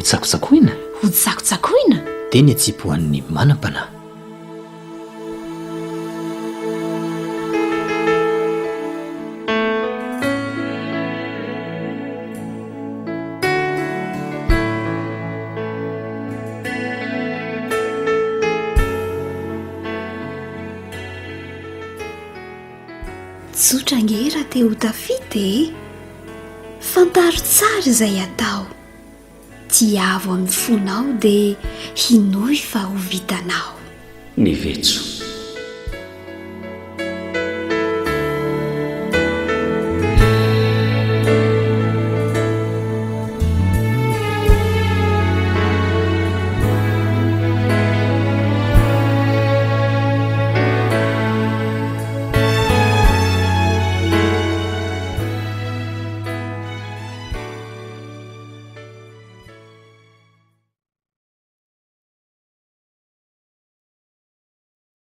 ho tsakotsakoina ho tsakotsakoina dia ny atsipohan'ny manam-panahy. tsotra ngera te ho tafity fantaro tsara izay atao ti avo amin'ny fonao dia hinoy fa ho vitanao ny vetso